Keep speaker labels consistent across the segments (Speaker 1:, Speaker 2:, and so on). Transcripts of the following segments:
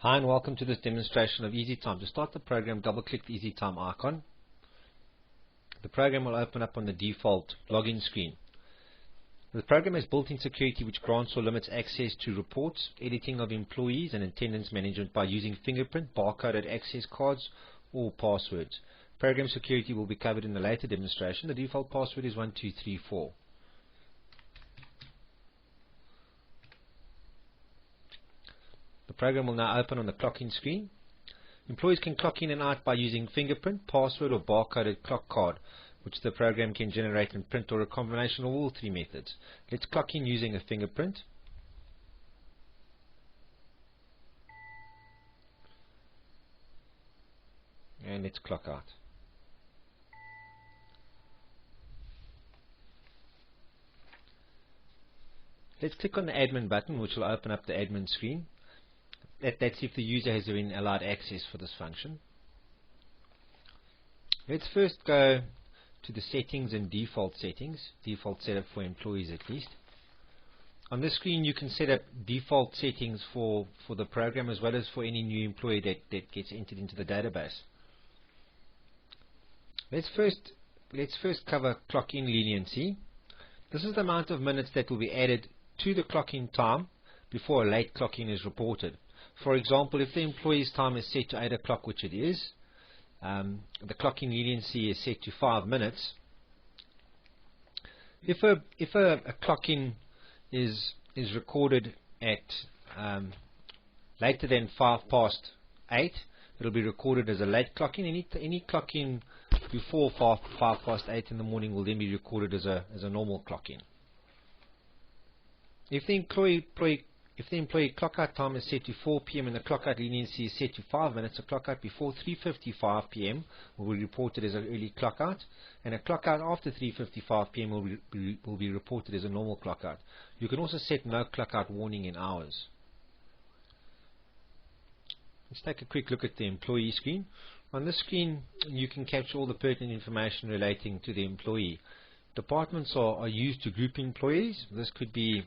Speaker 1: Hi and welcome to this demonstration of EasyTime. To start the program, double-click the EasyTime icon. The program will open up on the default login screen. The program has built-in security which grants or limits access to reports, editing of employees and attendance management by using fingerprint, barcoded access cards or passwords. Program security will be covered in the later demonstration. The default password is 1234. The program will now open on the clock-in screen. Employees can clock in and out by using fingerprint, password or barcoded clock card, which the program can generate and print, or a combination of all three methods. Let's clock in using a fingerprint. And let's clock out. Let's click on the admin button, which will open up the admin screen. That's if the user has been allowed access for this function. Let's first go to the settings and default settings, default setup for employees at least. On this screen you can set up default settings for the program as well as for any new employee that gets entered into the database. Let's first cover clock-in leniency. This is the amount of minutes that will be added to the clock-in time before a late clock-in is reported. For example, if the employee's time is set to 8 o'clock, which it is, the clock-in leniency is set to 5 minutes. If a clock-in is recorded at later than 8:05, it'll be recorded as a late clock-in. Any clock-in before 8:05 in the morning will then be recorded as a normal clock-in. If the employee clock-out time is set to 4 p.m. and the clock-out leniency is set to 5 minutes, a clock-out before 3:55 p.m. will be reported as an early clock-out, and a clock-out after 3:55 p.m. will be reported as a normal clock-out. You can also set no clock-out warning in hours. Let's take a quick look at the employee screen. On this screen, you can capture all the pertinent information relating to the employee. Departments are used to group employees. This could be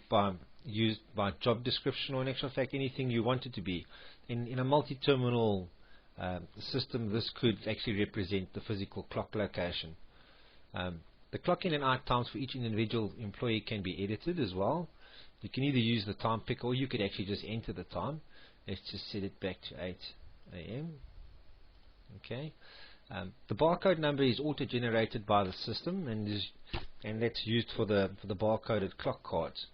Speaker 1: used by job description, or in actual fact anything you want it to be. In a multi-terminal system, this could actually represent the physical clock location. The clock in and out times for each individual employee can be edited as well. You can either use the time picker or you could actually just enter the time. Let's just set it back to 8 a.m. Okay. The barcode number is auto-generated by the system, and that's used for the barcoded clock cards.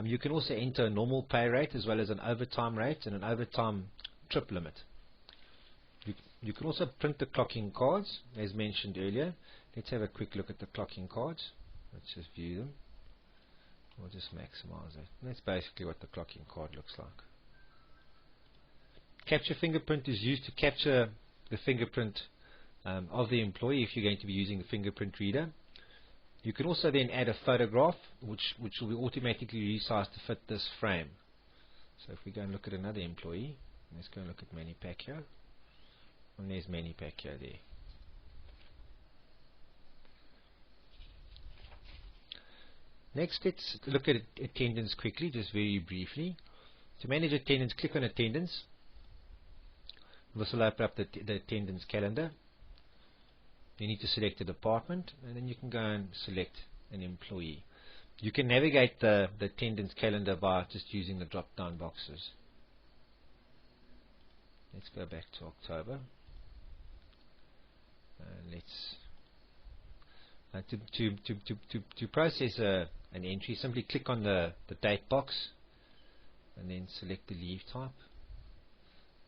Speaker 1: You can also enter a normal pay rate as well as an overtime rate and an overtime trip limit. You can also print the clocking cards as mentioned earlier. Let's have a quick look at the clocking cards. Let's just view them. We'll just maximize it. That's basically what the clocking card looks like. Capture fingerprint is used to capture the fingerprint of the employee if you're going to be using the fingerprint reader. You can also then add a photograph which will be automatically resized to fit this frame. So if we go and look at another employee, let's go and look at Manny Pacquiao, and there's Manny Pacquiao there. Next, let's look at attendance quickly, just very briefly. To manage attendance, click on attendance. This will open up the attendance calendar. You need to select a department, and then you can go and select an employee. You can navigate the attendance calendar by just using the drop-down boxes. Let's go back to October. To process an entry, simply click on the date box, and then select the leave type,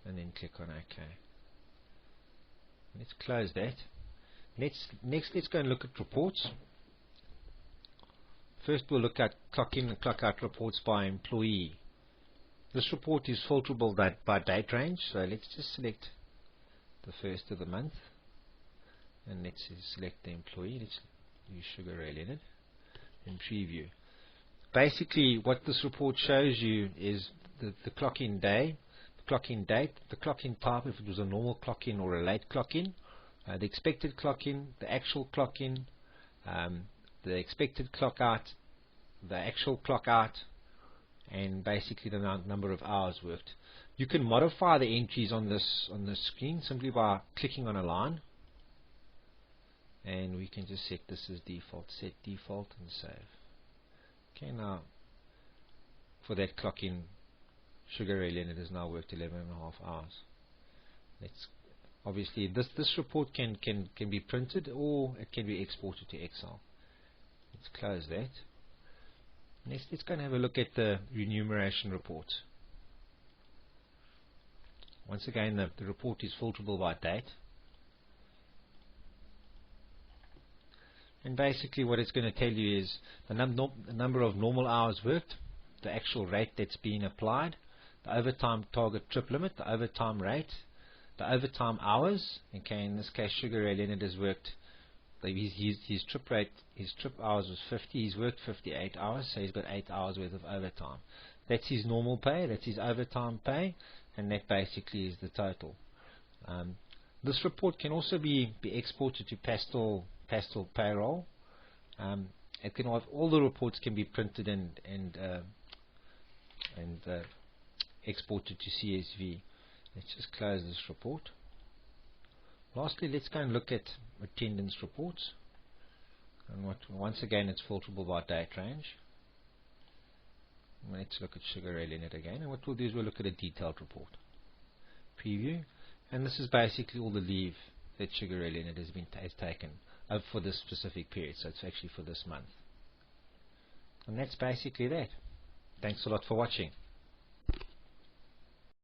Speaker 1: and then click on OK. Let's close that. Next, let's go and look at reports. First, we'll look at clock-in and clock-out reports by employee. This report is filterable by date range, so let's just select the first of the month, and let's select the employee. Let's use Sugar Ray Leonard and preview. Basically, what this report shows you is the clock-in day, the clock-in date, the clock-in type, if it was a normal clock-in or a late clock-in, the expected clock-in, the actual clock-in, the expected clock-out, the actual clock-out, and basically the number of hours worked. You can modify the entries on this screen simply by clicking on a line, and we can just set this as default, set default, and save. Okay, now for that clock in, Sugar Ray Leonard has now worked 11.5 hours. Let's obviously this report can be printed or it can be exported to Excel. Let's close that. Let's go and have a look at the remuneration report. Once again, the report is filterable by date. And basically what it's going to tell you is the number of normal hours worked, the actual rate that's being applied, the overtime target trip limit, the overtime rate, the overtime hours. Okay, in this case, Sugar Ray Leonard has worked, his trip hours was 50, he's worked 58 hours, so he's got 8 hours worth of overtime. That's his normal pay, that's his overtime pay, and that basically is the total. This report can also be exported to Pastel Payroll. It can have, all the reports can be printed and exported to CSV. Let's just close this report. Lastly, let's go and look at attendance reports. And once again, it's filterable by date range. Let's look at Sugar Ray Leonard again, and what we'll do is we'll look at a detailed report. Preview, and this is basically all the leave that Sugar Ray Leonard has taken for this specific period, so it's actually for this month. And that's basically that. Thanks a lot for watching.